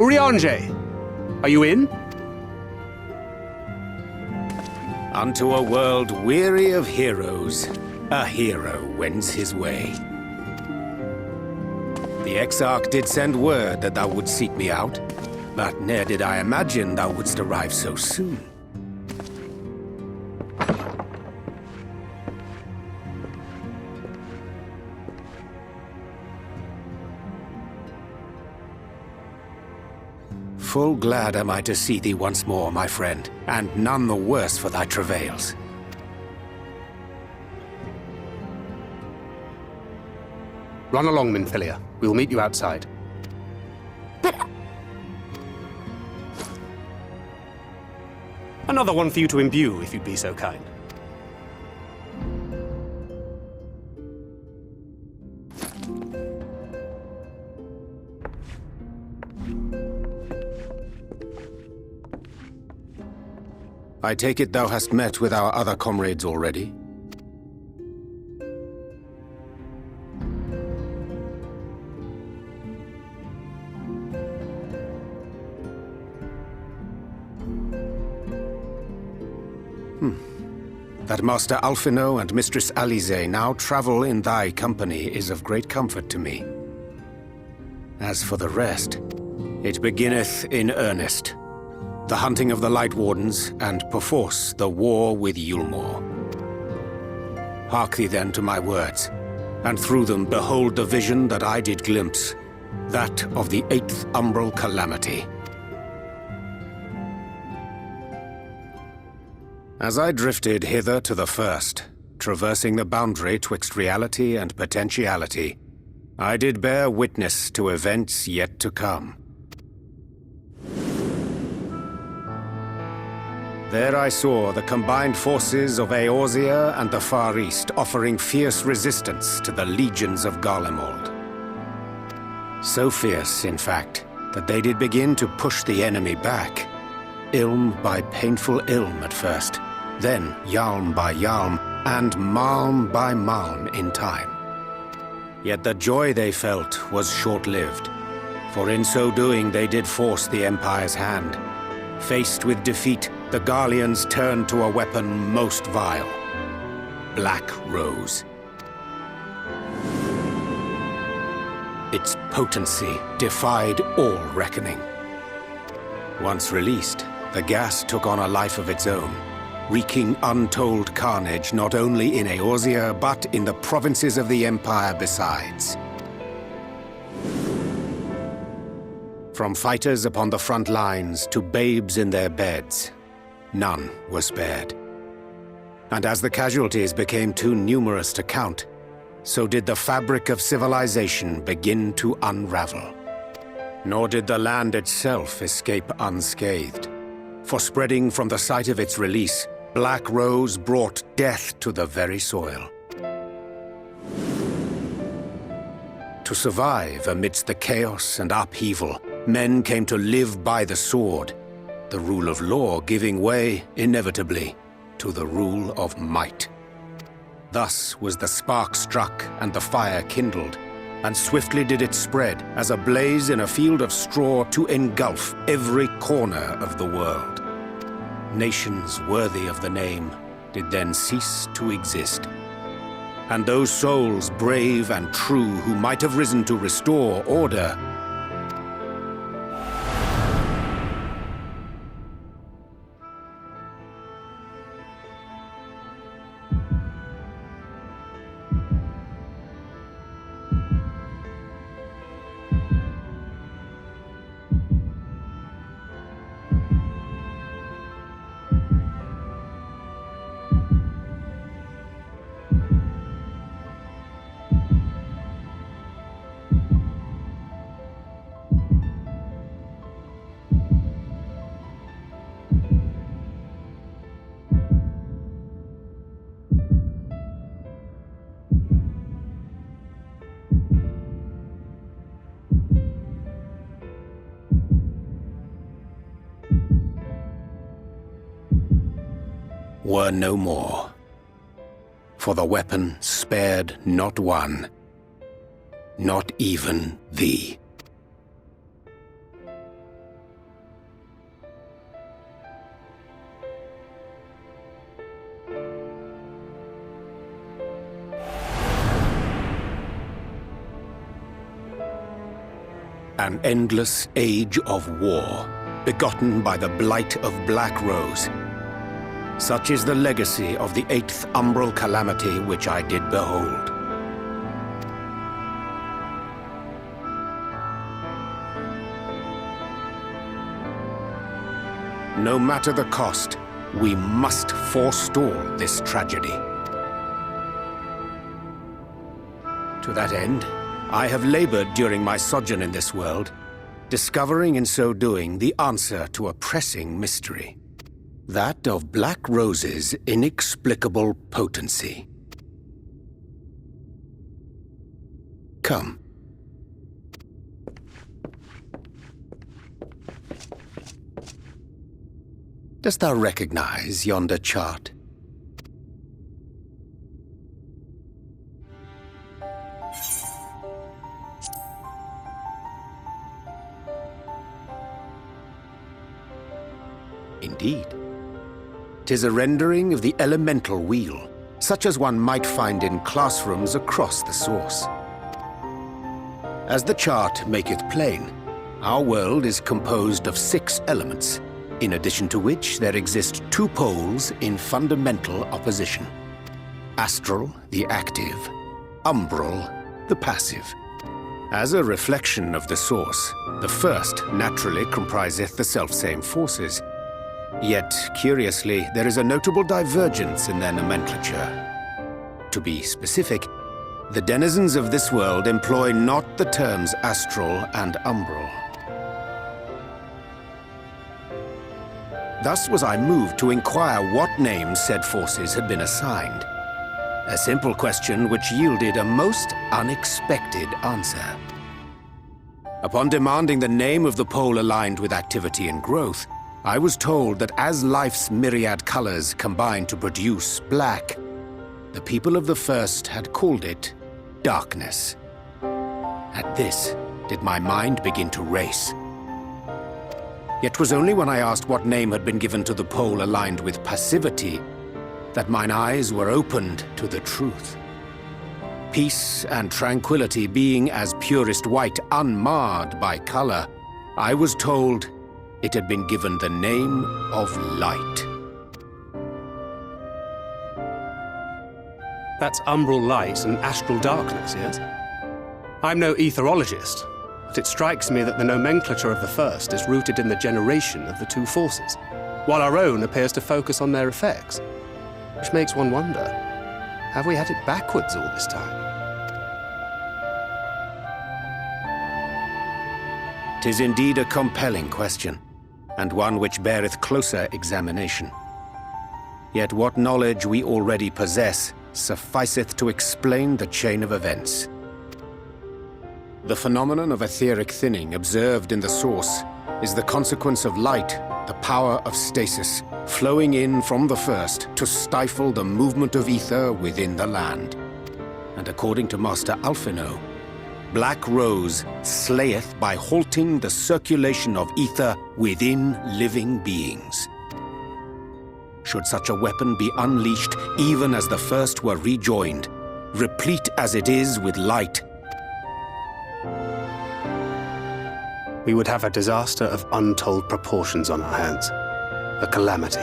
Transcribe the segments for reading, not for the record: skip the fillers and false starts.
Urianger, are you in? Unto a world weary of heroes, a hero wends his way. The Exarch did send word that thou wouldst seek me out, but ne'er did I imagine thou wouldst arrive so soon. Full glad am I to see thee once more, my friend, and none the worse for thy travails. Run along, Minfilia. We'll meet you outside. But... Another one for you to imbue, if you'd be so kind. I take it thou hast met with our other comrades already? That Master Alphino and Mistress Alize now travel in thy company is of great comfort to me. As for the rest, it beginneth in earnest. The hunting of the Light Wardens, and perforce the war with Yulmore. Hark thee then to my words, and through them behold the vision that I did glimpse, that of the 8th Umbral Calamity. As I drifted hither to the first, traversing the boundary twixt reality and potentiality, I did bear witness to events yet to come. There I saw the combined forces of Eorzea and the Far East offering fierce resistance to the legions of Garlemald. So fierce, in fact, that they did begin to push the enemy back, ilm by painful ilm at first, then yalm by yalm, and malm by malm in time. Yet the joy they felt was short-lived, for in so doing they did force the Empire's hand. Faced with defeat, the Garleans turned to a weapon most vile: Black Rose. Its potency defied all reckoning. Once released, the gas took on a life of its own, wreaking untold carnage not only in Eorzea, but in the provinces of the Empire besides. From fighters upon the front lines to babes in their beds, none were spared. And as the casualties became too numerous to count, so did the fabric of civilization begin to unravel. Nor did the land itself escape unscathed, for spreading from the site of its release, Black Rose brought death to the very soil. To survive amidst the chaos and upheaval, men came to live by the sword, the rule of law giving way, inevitably, to the rule of might. Thus was the spark struck and the fire kindled, and swiftly did it spread as a blaze in a field of straw to engulf every corner of the world. Nations worthy of the name did then cease to exist. And those souls brave and true who might have risen to restore order were no more. For the weapon spared not one, not even thee. An endless age of war, begotten by the blight of Black Rose. Such is the legacy of the 8th umbral calamity which I did behold. No matter the cost, we must forestall this tragedy. To that end, I have labored during my sojourn in this world, discovering in so doing the answer to a pressing mystery. That of Black Rose's inexplicable potency. Come. Dost thou recognize yonder chart? Indeed. 'Tis a rendering of the elemental wheel, such as one might find in classrooms across the source. As the chart maketh plain, our world is composed of 6 elements, in addition to which there exist 2 poles in fundamental opposition. Astral, the active; umbral, the passive. As a reflection of the source, the first naturally compriseth the selfsame forces. Yet, curiously, there is a notable divergence in their nomenclature. To be specific, the denizens of this world employ not the terms astral and umbral. Thus was I moved to inquire what names said forces had been assigned. A simple question which yielded a most unexpected answer. Upon demanding the name of the pole aligned with activity and growth, I was told that as life's myriad colors combine to produce black, the people of the first had called it darkness. At this, did my mind begin to race. Yet 'twas only when I asked what name had been given to the pole aligned with passivity that mine eyes were opened to the truth. Peace and tranquility being as purest white, unmarred by color, I was told it had been given the name of light. That's umbral light and astral darkness, yes? I'm no etherologist, but it strikes me that the nomenclature of the first is rooted in the generation of the 2 forces, while our own appears to focus on their effects. Which makes one wonder, have we had it backwards all this time? 'Tis indeed a compelling question, and one which beareth closer examination. Yet what knowledge we already possess sufficeth to explain the chain of events. The phenomenon of etheric thinning observed in the source is the consequence of light, the power of stasis, flowing in from the first to stifle the movement of ether within the land. And according to Master Alphino, Black Rose slayeth by halting the circulation of ether within living beings. Should such a weapon be unleashed even as the first were rejoined, replete as it is with light, We would have a disaster of untold proportions on our hands. A calamity.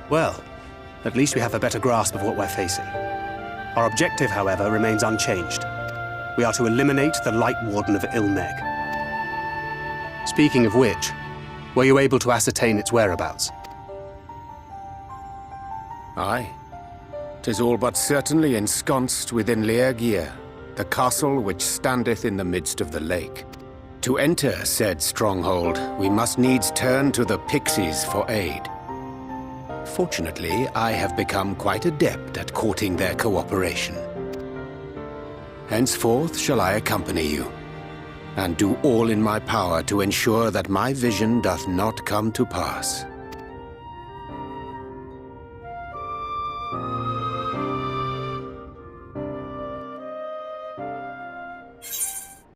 Well, at least we have a better grasp of what we're facing. Our objective, however, remains unchanged. We are to eliminate the Light Warden of Ilmeg. Speaking of which, were you able to ascertain its whereabouts? Aye. 'Tis all but certainly ensconced within Leargear, the castle which standeth in the midst of the lake. To enter said stronghold, we must needs turn to the pixies for aid. Fortunately, I have become quite adept at courting their cooperation. Henceforth shall I accompany you, and do all in my power to ensure that my vision doth not come to pass.